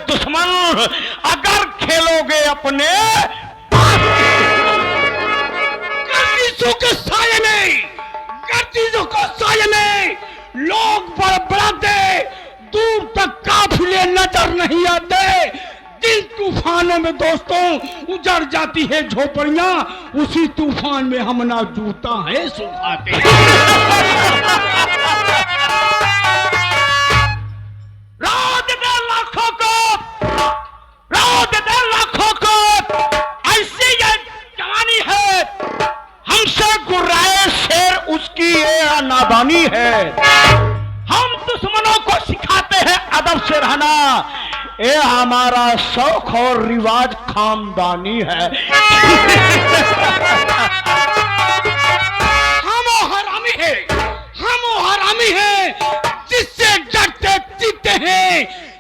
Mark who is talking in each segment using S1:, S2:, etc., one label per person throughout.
S1: दुश्मन, अगर खेलोगे अपने
S2: गर्दिशों के साये में, गर्दिशों के साये में लोग बड़बड़ाते, दूर तक काफिले नजर नहीं आते। जिन तूफानों में दोस्तों उजड़ जाती है झोपड़ियां, उसी तूफान में हम ना जूता है सुखाते।
S1: रात दे लाखों को, रात दे लाखों को, ऐसी ये जवानी है, हमसे गुर्राए शेर उसकी ये नादानी है। हम दुश्मनों को सिखाते हैं अदब से रहना, ये हमारा शौक और रिवाज खानदानी है।
S2: हम हरामी है, हम हरामी है, जिससे डरते जीते हैं।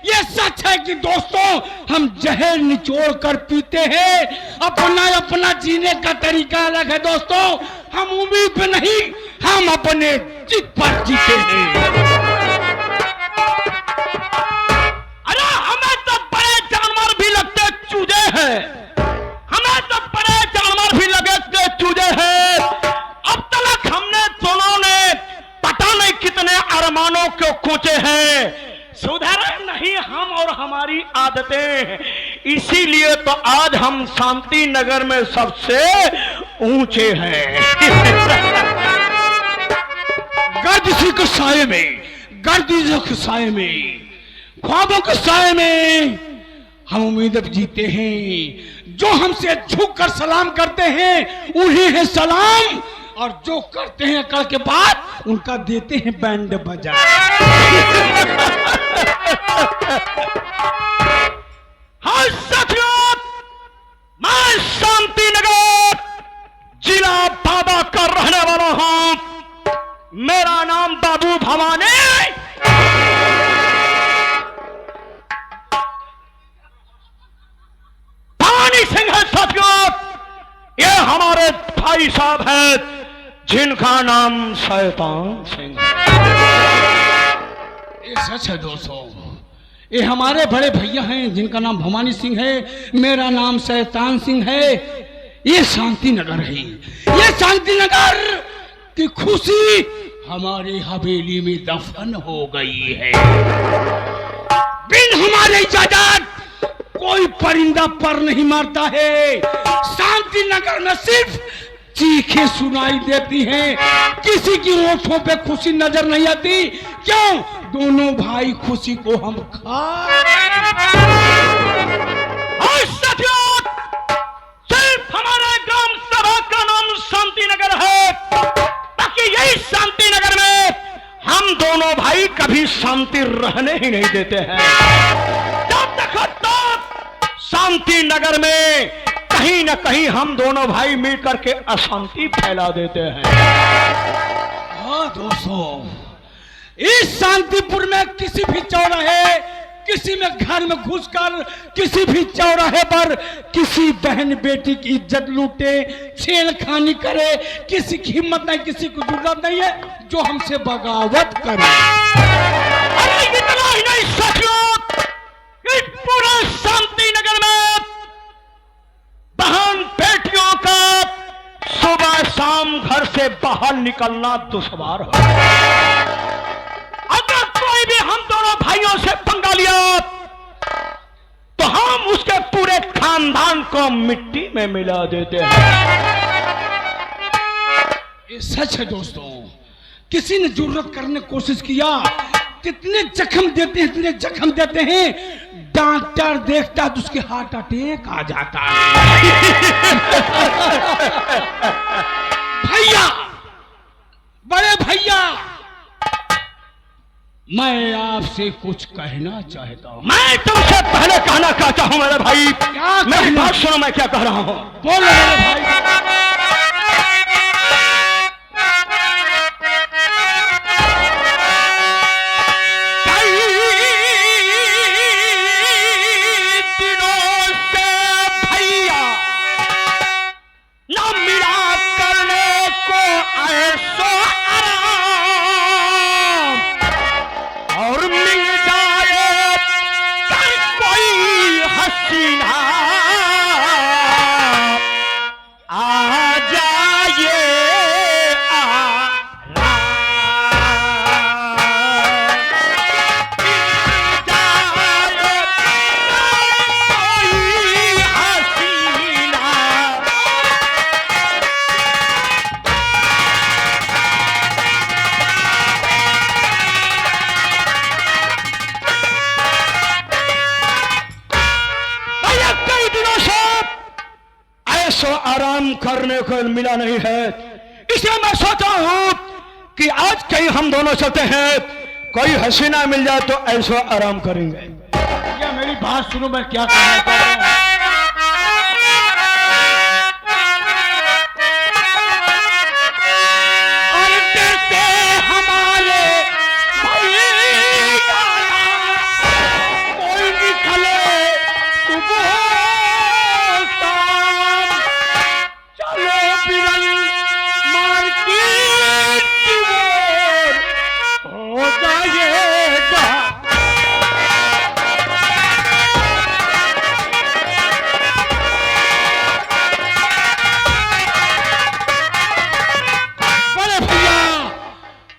S2: ये सच है कि दोस्तों हम जहर निचोड़ कर पीते हैं। अपना अपना जीने का तरीका अलग है दोस्तों। हम उम्मीद पे नहीं, हम अपने जिद पर जीते हैं।
S1: हमें तो बड़े जानवर भी लगे चूजे हैं। अब तक हमने दोनों ने पता नहीं कितने अरमानों को कूचे हैं। सुधरे नहीं हम और हमारी आदतें, इसीलिए तो आज हम शांति नगर में सबसे ऊंचे हैं।
S2: गर्दिशों के साये में, गर्दिशों के साये में, ख्वाबों के साये में हम उम्मीद जीते हैं। जो हमसे झुक कर सलाम करते हैं उन्हें है सलाम, और जो करते हैं अकड़ के बाद उनका देते हैं बैंड बजा।
S1: हाँ साथियों, मैं शांति नगर जिला बाबा का रहने वाला हूं। मेरा नाम बाबू भवानी सिंह है। साथियों, ये हमारे भाई साहब हैं जिनका नाम शैतान सिंह है।
S2: ये सच है दोस्तों, ये हमारे बड़े भैया हैं जिनका नाम भवानी सिंह है। मेरा नाम शैतान सिंह है। ये शांति नगर है। ये शांति नगर की खुशी हमारे हवेली में दफन हो गई है। बिन हमारे इजाजत कोई परिंदा पर नहीं मारता है। शांति नगर में सिर्फ चीखें सुनाई देती हैं। किसी की होठों पे खुशी नजर नहीं आती। क्यों? दोनों भाई खुशी को हम खा।
S1: सिर्फ हमारा ग्राम सभा का नाम शांति नगर है, ताकि यही शांति नगर में हम दोनों भाई कभी शांति रहने ही नहीं देते हैं। जब तक शांति नगर में कहीं न कहीं हम दोनों भाई मिलकर के अशांति फैला देते हैं।
S2: हाँ दोस्तों, इस शांतिपुर में किसी भी चौराहे, किसी में घर में घुसकर किसी भी चौराहे पर किसी बहन बेटी की इज्जत लूटे, छेड़खानी करे, किसी की हिम्मत नहीं, किसी को जरूरत नहीं है जो हमसे बगावत करे।
S1: अरे इतना ही नहीं साथियों, पूरा शांति नगर में बहन बेटियों का सुबह शाम घर से बाहर निकलना दुश्वार हो। अगर कोई भी हम दोनों भाइयों से पंगा लिया तो हम उसके पूरे खानदान को मिट्टी में मिला देते हैं।
S2: ये सच है दोस्तों। किसी ने जरूरत करने की कोशिश किया, कितने जख्म देते हैं, इतने जख्म देते हैं, डॉक्टर देखता है तो उसके हार्ट अटैक आ जाता है। भैया, बड़े भैया, मैं आपसे कुछ कहना चाहता हूँ।
S1: मैं तुमसे पहले कहना चाहता हूँ मेरे भाई।
S2: क्या
S1: मेरी बात सुनो, मैं क्या कह रहा हूँ।
S2: बोलो मेरे भाई।
S1: हसीना आ जाइए
S2: ऐसा आराम करने को मिला नहीं है, इसलिए मैं सोचा हूं कि आज कहीं हम दोनों चलते हैं, कोई हसीना मिल जाए तो ऐसा आराम करेंगे।
S3: या मेरी बात सुनो, मैं क्या कहना चाह रहा हूं।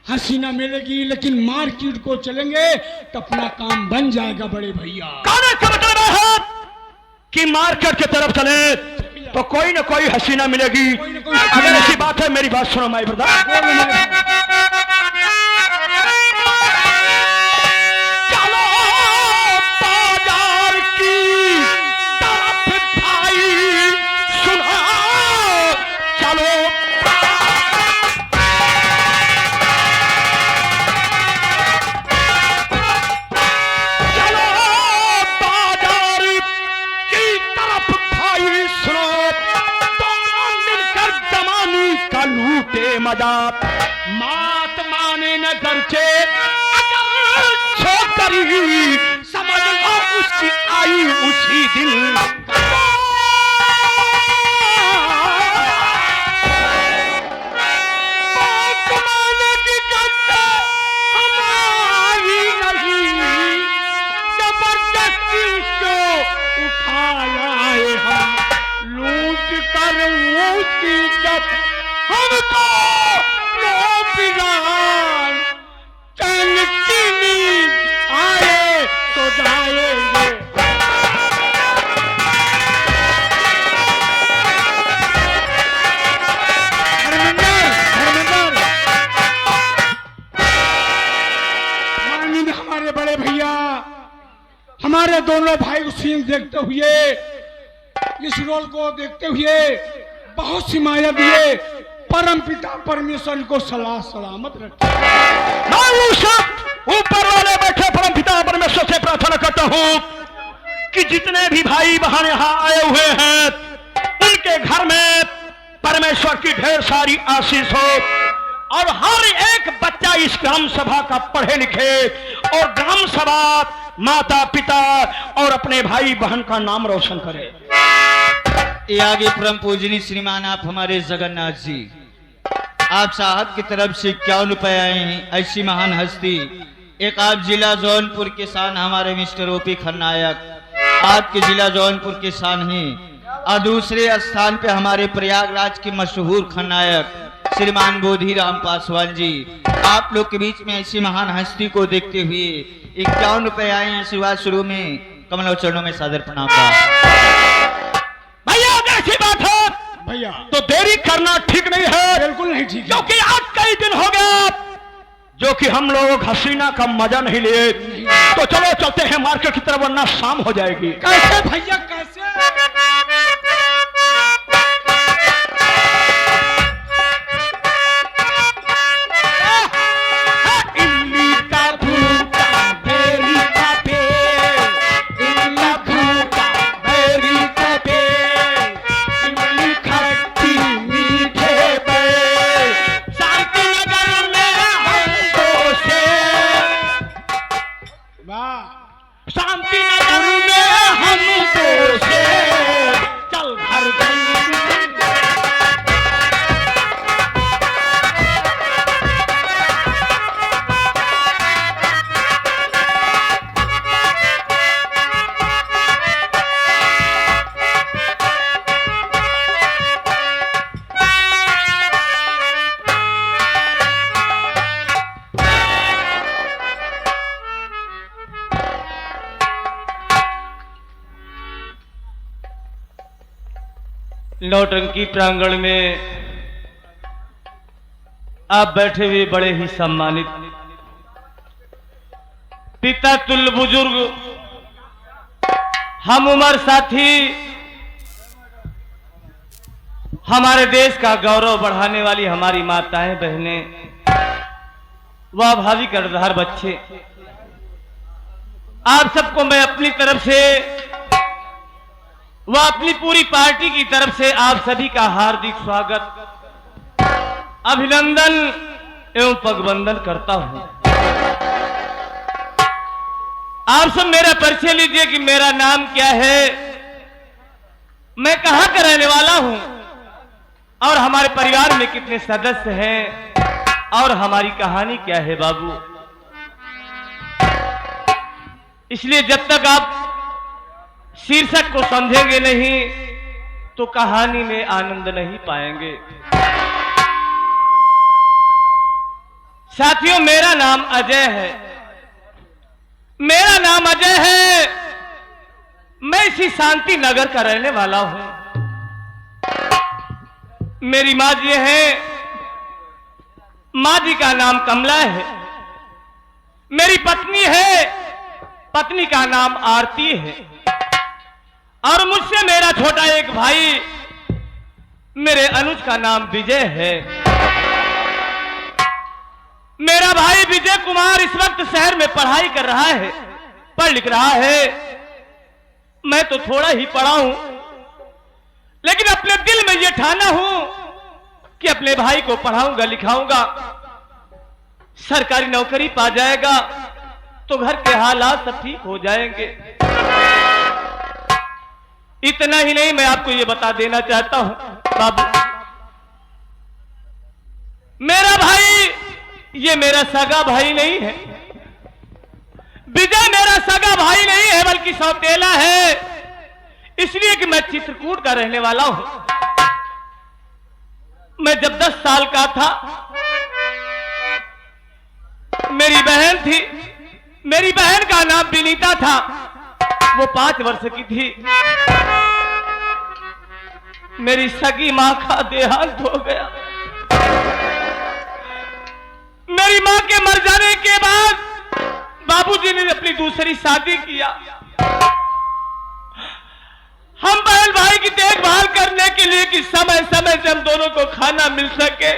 S2: हसीना मिलेगी लेकिन मार्केट को चलेंगे तो अपना काम बन जाएगा बड़े भैया।
S1: कहने का मतलब है कि मार्केट की तरफ चले तो कोई ना कोई हसीना मिलेगी। अगर ऐसी बात है मेरी बात सुनो माई ब्रदर। चलो बाजार की तरफ भाई सुना, चलो लूटे मजा, मात माने न गरचे अगर छोकरी, समझ लो उसकी आई उसी दिन। माने की गरचे हमारी नहीं, जबरदस्ती उसको उठा लाए हम, लूट कर उसकी जब हमको नो पिलान चंग की नींद आए तो जाएंगे।
S2: माननीय हमारे बड़े भैया, हमारे दोनों भाई को सीन देखते हुए, इस रोल को देखते हुए बहुत सी माया दिए, परम पिता परमेश्वर को सलाह सलामत रखे।
S1: मैं उस ऊपर वाले बैठे परम पिता परमेश्वर से प्रार्थना करता हूं कि जितने भी भाई बहन यहां आए हुए हैं उनके घर में परमेश्वर की ढेर सारी आशीष हो, और हर एक बच्चा इस ग्राम सभा का पढ़े लिखे, और ग्राम सभा माता पिता और अपने भाई बहन का नाम रोशन करे।
S3: ये आगे परम पूजनी श्रीमान आप हमारे जगन्नाथ जी, आप साहब की तरफ से 51 रुपए आए हैं। ऐसी महान हस्ती, एक आप जिला जौनपुर के शान हमारे मिस्टर ओपी खन्नायक आपके जिला जौनपुर के शान हैं, और दूसरे स्थान पे हमारे प्रयागराज के मशहूर खन्नायक श्रीमान बोधी राम पासवान जी। आप लोग के बीच में ऐसी महान हस्ती को देखते हुए 51 रुपए आए हैं। शुरुआत शुरू में कमलों चरणों में सादर प्रणाम।
S1: भैया ऐसी बात है
S2: भैया
S1: तो देरी करना ठीक नहीं है,
S2: बिल्कुल नहीं ठीक है।
S1: क्योंकि आज कई दिन हो गया जो कि हम लोग हसीना का मजा नहीं लिए, तो चलो चलते हैं मार्केट की तरफ वरना शाम हो जाएगी।
S2: कैसे भैया कैसे?
S1: शांति नगर में हमको से
S4: नौटंकी प्रांगण में आप बैठे हुए बड़े ही सम्मानित पिता तुल्य बुजुर्ग, हम उम्र साथी, हमारे देश का गौरव बढ़ाने वाली हमारी माताएं बहनें, वह भावी कर्णधार बच्चे, आप सबको मैं अपनी तरफ से व अपनी पूरी पार्टी की तरफ से आप सभी का हार्दिक स्वागत, अभिनंदन एवं पगवंदन करता हूं। आप सब मेरा परिचय लीजिए कि मेरा नाम क्या है, मैं कहां का रहने वाला हूं और हमारे परिवार में कितने सदस्य हैं और हमारी कहानी क्या है बाबू। इसलिए जब तक आप शीर्षक को समझेंगे नहीं तो कहानी में आनंद नहीं पाएंगे। साथियों, मेरा नाम अजय है, मेरा नाम अजय है, मैं इसी शांति नगर का रहने वाला हूं। मेरी मां जी है, मां जी का नाम कमला है। मेरी पत्नी है, पत्नी का नाम आरती है और मुझसे मेरा छोटा एक भाई, मेरे अनुज का नाम विजय है। मेरा भाई विजय कुमार इस वक्त शहर में पढ़ाई कर रहा है, पढ़ लिख रहा है। मैं तो थोड़ा ही पढ़ा हूं, लेकिन अपने दिल में यह ठाना हूं कि अपने भाई को पढ़ाऊंगा लिखाऊंगा, सरकारी नौकरी पा जाएगा तो घर के हालात सब ठीक हो जाएंगे। इतना ही नहीं, मैं आपको यह बता देना चाहता हूं बाबू, मेरा भाई ये मेरा सगा भाई नहीं है, विजय मेरा सगा भाई नहीं है बल्कि सौतेला है, इसलिए कि मैं चित्रकूट का रहने वाला हूं। मैं जब 10 साल का था, मेरी बहन थी, मेरी बहन का नाम विनीता था, वो 5 वर्ष की थी। मेरी सगी मां का देहांत हो गया। मेरी मां के मर जाने के बाद बाबूजी ने अपनी दूसरी शादी किया। हम बहन भाई की देखभाल करने के लिए कि समय समय से हम दोनों को खाना मिल सके,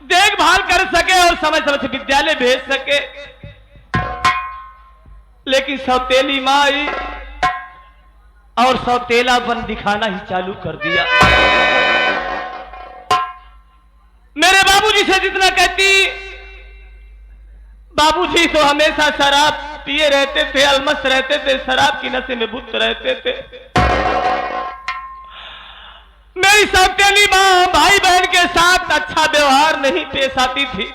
S4: देखभाल कर सके और समय समय से विद्यालय भेज सके, लेकिन सौतेली मां आई और सौतेलापन दिखाना ही चालू कर दिया। मेरे बाबूजी से जितना कहती, बाबूजी तो हमेशा शराब पिए रहते थे, अलमस्त रहते थे, शराब की नशे में बुत रहते थे। मेरी सौतेली मां भाई बहन के साथ अच्छा व्यवहार नहीं पेश आती थी,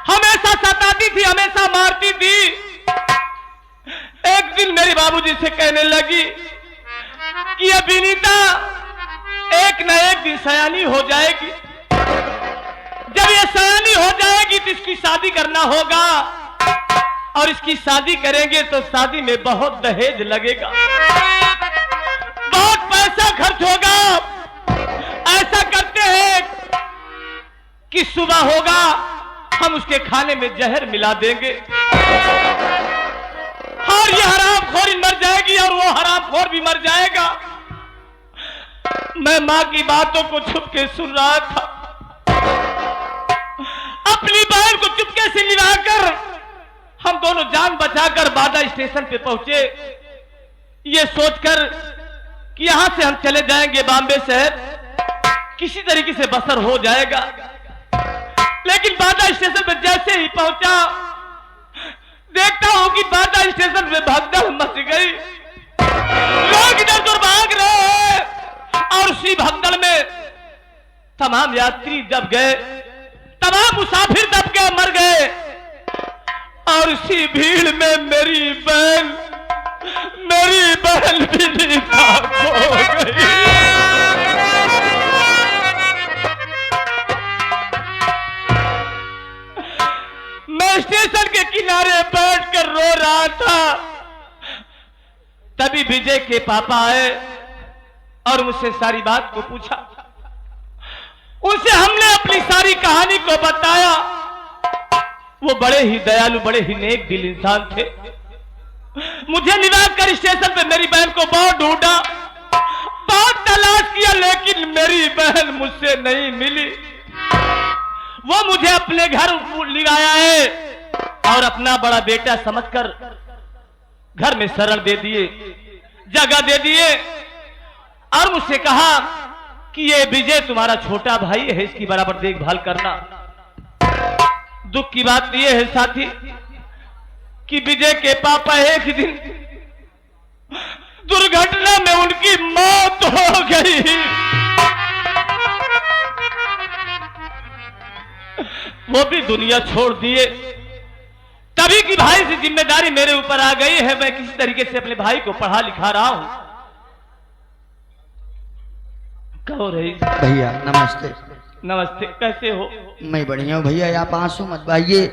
S4: हमेशा सताती थी, हमेशा मारती थी। एक दिन मेरे बाबूजी से कहने लगी कि ये विनीता एक न एक दिन सयानी हो जाएगी, जब ये सयानी हो जाएगी तो इसकी शादी करना होगा और इसकी शादी करेंगे तो शादी में बहुत दहेज लगेगा, बहुत पैसा खर्च होगा। ऐसा करते हैं कि सुबह होगा हम उसके खाने में जहर मिला देंगे और ये हरामखोरी मर जाएगी और वो हरामखोर भी मर जाएगा। मैं मां की बातों को छुप के सुन रहा था, अपनी बहन को चुपके से मिलाकर हम दोनों जान बचाकर बादा स्टेशन पे पहुंचे, ये सोचकर कि यहां से हम चले जाएंगे बॉम्बे शहर, किसी तरीके से बसर हो जाएगा। लेकिन बादा स्टेशन पे जैसे ही पहुंचा, देखता हूं कि बादा स्टेशन पे भगदड़ मच गई, लोग इधर उधर भाग रहे हैं और उसी भगदड़ में तमाम यात्री दब गए, तमाम मुसाफिर दब गए, मर गए। और उसी भीड़ में मेरी बहन भी खो गई। मैं स्टेशन के किनारे बैठकर रो रहा था, तभी विजय के पापा आए और मुझसे सारी बात को पूछा। उनसे हमने अपनी सारी कहानी को बताया। वो बड़े ही दयालु, बड़े ही नेक दिल इंसान थे। मुझे निवार कर स्टेशन पे मेरी बहन को बहुत ढूंढा, बहुत तलाश किया, लेकिन मेरी बहन मुझसे नहीं मिली। वो मुझे अपने घर ले आया है और अपना बड़ा बेटा समझकर घर में शरण दे दिए, जगह दे दिए और मुझसे कहा कि ये विजय तुम्हारा छोटा भाई है, इसकी बराबर देखभाल करना। दुख की बात यह है साथी कि विजय के पापा एक दिन दुर्घटना में उनकी मौत हो गई। वो भी दुनिया छोड़ दिए। तभी की भाई से जिम्मेदारी मेरे ऊपर आ गई है। मैं किसी तरीके से अपने भाई को पढ़ा लिखा रहा हूं। कहो रईस।
S5: भैया नमस्ते।
S4: नमस्ते, कैसे हो?
S5: मैं बढ़िया हूँ भैया, आप आंसू मत बहाइए।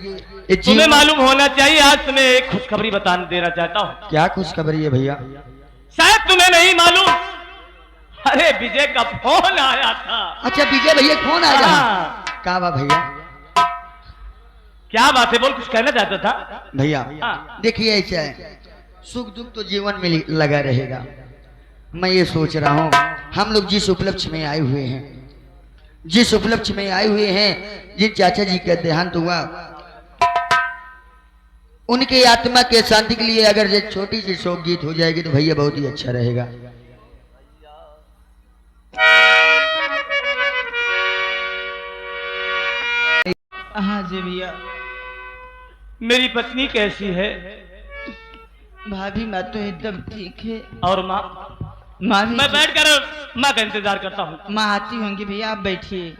S4: तुम्हें मालूम होना चाहिए, आज तुम्हें एक खुशखबरी बताने देना चाहता हूँ।
S5: क्या खुशखबरी है भैया?
S4: शायद तुम्हें नहीं मालूम। अरे विजय का फोन आया था।
S5: अच्छा विजय भैया फोन आया?
S4: हाँ।
S5: क्या बा भैया?
S4: क्या बात है, बोल, कुछ कहना चाहता था?
S5: भैया
S4: हाँ।
S5: देखिए ऐसा है, सुख दुख तो जीवन में लगा रहेगा। मैं ये सोच रहा हूँ हम लोग जिस उपलक्ष्य में आए हुए हैं, जिस उपलक्ष्य में आए हुए हैं, जिन चाचा जी का देहांत हुआ, उनके आत्मा के शांति के लिए अगर ये छोटी सी शोक गीत हो जाएगी तो भैया बहुत ही अच्छा रहेगा।
S3: हाँ जी भैया।
S4: मेरी पत्नी कैसी है?
S3: भाभी माँ तो एकदम ठीक है।
S4: और माँ?
S3: माँ भी
S4: मैं बैठकर माँ का इंतजार करता हूँ।
S3: माँ आती होंगी भैया, आप बैठिए।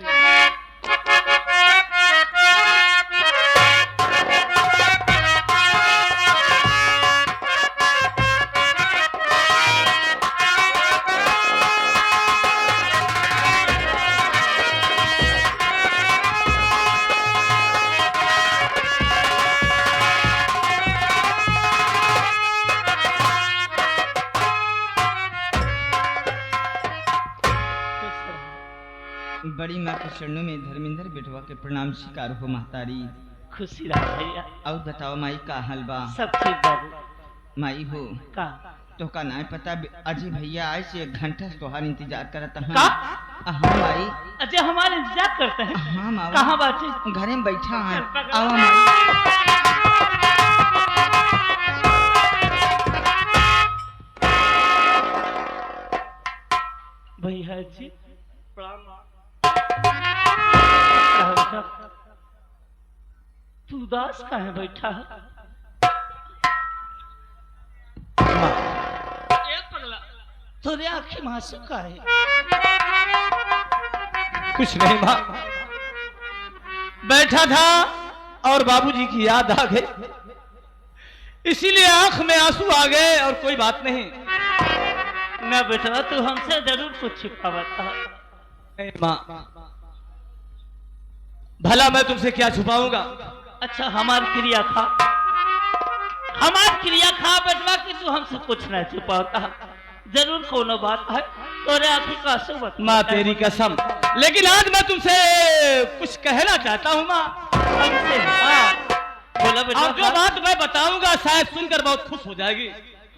S3: बड़ी माँ के चरणों में धर्मेंद्र बेटवा के प्रणाम स्वीकार हो महतारी।
S4: खुशी रहा भैया।
S3: और बताओ माई का हाल बा?
S4: सब ठीक बाबू।
S3: माई हो
S4: का
S3: तो का ना पता, अजय भैया आए से 1 घंटा तोहार इंतजार करता हूँ।
S4: का?
S3: हाँ माई।
S4: अजय हमारे इंतजार करते हैं?
S3: हाँ माँ।
S4: कहाँ बात?
S3: घरे में बैठा है। आओ माई।
S4: भैया जी प्रणाम। तू उदास का है बैठा है? तेरे आंखें मासूम का है? कुछ नहीं माँ, बैठा था और बाबूजी की याद आ गई, इसीलिए आंख में आंसू आ गए और कोई बात नहीं। ना बेटा, तू हमसे जरूर कुछ छिपावा था। माँ, भला मैं तुमसे क्या छुपाऊंगा? अच्छा, हमारी क्रिया खा बेटवा कि तू हमसे कुछ नहीं छुपाता। जरूर कोनो बात है, तोरे आंखों का आंसू मत। माँ तेरी कसम, लेकिन आज मैं तुमसे कुछ कहना चाहता हूँ माँ। हमसे? हाँ बोला बेटा। जो बात मैं बताऊंगा शायद सुनकर बहुत खुश हो जाएगी।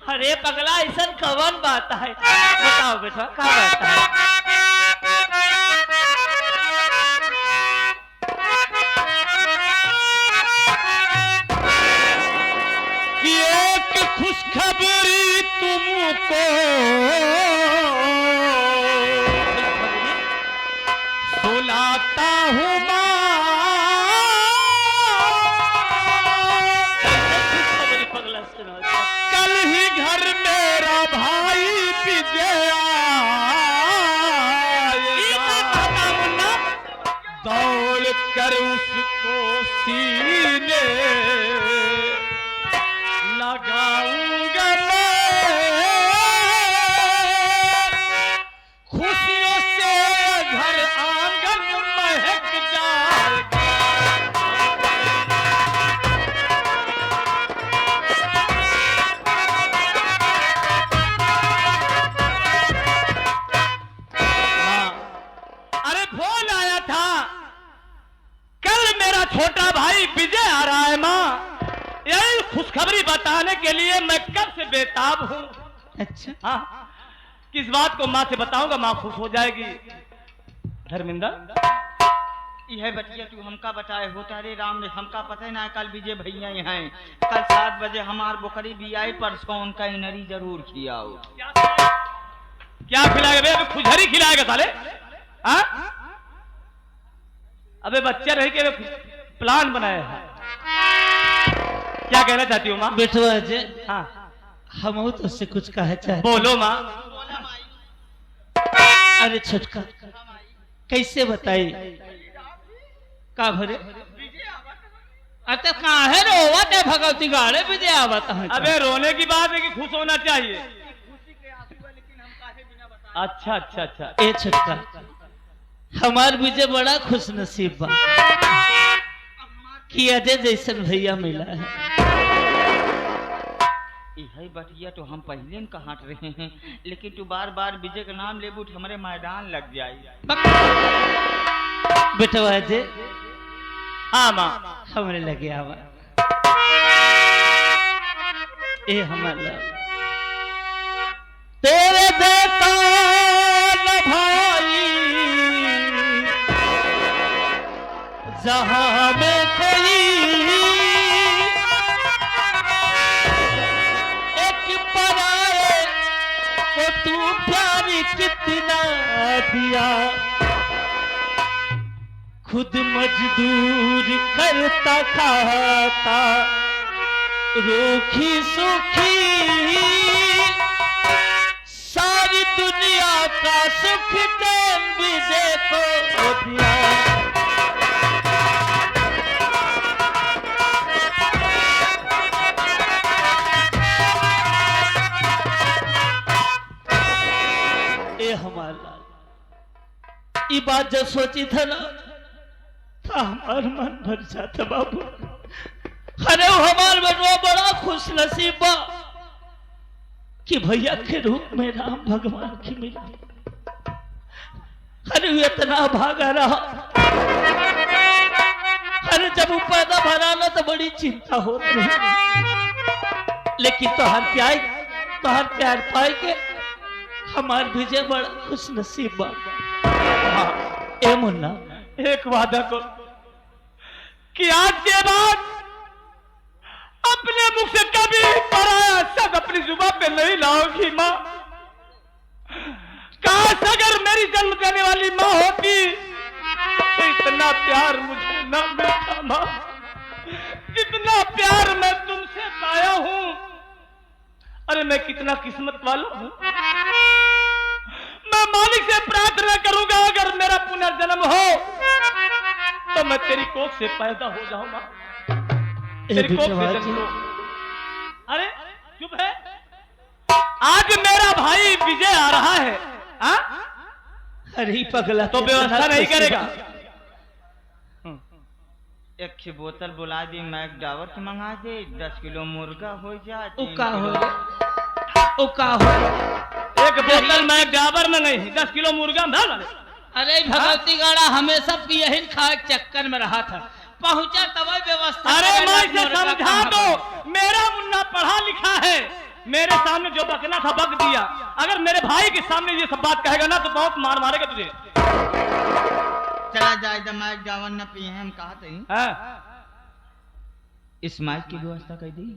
S4: अरे पगला, ऐसा कौन बात है? बताओ बेटा, क्या बात है? कि एक खुशखबरी तुमको सुनाता हूँ माँ। खुशखबरी पगला सुना। कल ही घर मेरा भाई विजय आएगा, दौड़ कर उसको सीने लगाऊंगा मैं। खुशियों से घर आंगन महक जाएगा। बताने के लिए मैं कब से बेताब हूँ।
S3: अच्छा
S4: हाँ, किस बात को माँ से बताऊंगा, माँ खुश हो जाएगी। धर्मिंदर,
S3: यह बटिया तू हमका बताए होता रे राम ने, हमका पता ना कल विजय भैया यहाँ हैं, कल 7 बजे हमार बकरी भी आई, परसों उनका इनरी जरूर खियाओ।
S4: क्या खिलाएगा बे? अबे खुजरी खिलाएगा साले। हाँ, अबे बच्चा रह के प्लान बनाया है। क्या कहना चाहती हो माँ?
S6: बेटवा जे
S4: हाँ
S6: हम तो उससे कुछ कहे चाहे।
S4: बोलो माँ।
S6: अरे छोटका कैसे बताई का भरे? अरे कहाँ है रोवा ते भगवती गाड़े विजय आवत है।
S4: अबे रोने की बात है कि खुश होना चाहिए। अच्छा अच्छा अच्छा।
S6: ए छोटका हमार विजय बड़ा खुश नसीब बा कि अजय जैसन भैया मिला है।
S3: यही बटिया तो हम पहले न कहाट रहे हैं, लेकिन तू बार बार विजय का नाम लेबू तो हमारे मैदान लग जाए।
S6: बेटवा अजय
S4: हाँ माँ।
S6: हमरे लगे आवा ए हमारा तेरे देता न भाई जहां में कोई एक पराए को तू प्यार कितना दिया, खुद मजदूर करता खाता रूखी सूखी सारी दुनिया का सुख चैन भी देखो दिया। ए हमारा ये बात जब सोची था ना हमार मन भर जाता बाबू। अरे वो हमार बटवा बड़ा खुश नसीब बा कि भैया के रूप में राम भगवान की मिली। अरे वो इतना भागा रहा, अरे जब वो पैदा भरा ना तो बड़ी चिंता हो रही, लेकिन तोहर प्यार पाए के हमार विजय बड़ा खुश नसीब बा। ए मुन्ना
S4: एक वादा करो कि आज के बाद अपने मुख से कभी पराया शब्द अपनी जुबान पे नहीं लाओगी माँ। काश अगर मेरी जन्म देने वाली माँ होती तो इतना प्यार मुझे न मिलता माँ, जितना प्यार मैं तुमसे पाया हूँ। अरे मैं कितना किस्मत वाला हूँ। मैं मालिक से प्रार्थना करूंगा अगर मेरा पुनर्जन्म हो तो मैं तेरी कोख से पैदा हो जाऊं मां, तेरी कोख से जन्म। अरे चुप है, आज मेरा भाई विजय आ रहा है। हाँ?
S6: अरे पगला
S4: तो व्यवस्था नहीं करेगा।
S3: एक बोतल बुला दी, मैक दावत मंगा दे, 10 किलो मुर्गा हो जाए।
S4: एक बोतल मैं डाबर में नहीं, 10 किलो मुर्गा में डाल।
S6: अरे भगवती गाड़ा हमेशा यही खाए चक्कर में रहा था, पहुंचा तब व्यवस्था।
S4: अरे मैं इसे समझा दो, मेरा मुन्ना पढ़ा लिखा है, मेरे सामने जो बकना था बक दिया। अगर मेरे भाई के सामने ये सब बात कहेगा ना तो बहुत मार मारेगा तुझे।
S3: चला जाए मैक दावन न पिए हम कहा थे।
S4: हाँ?
S3: इस माइक की व्यवस्था कर दी।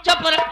S6: चुप रह।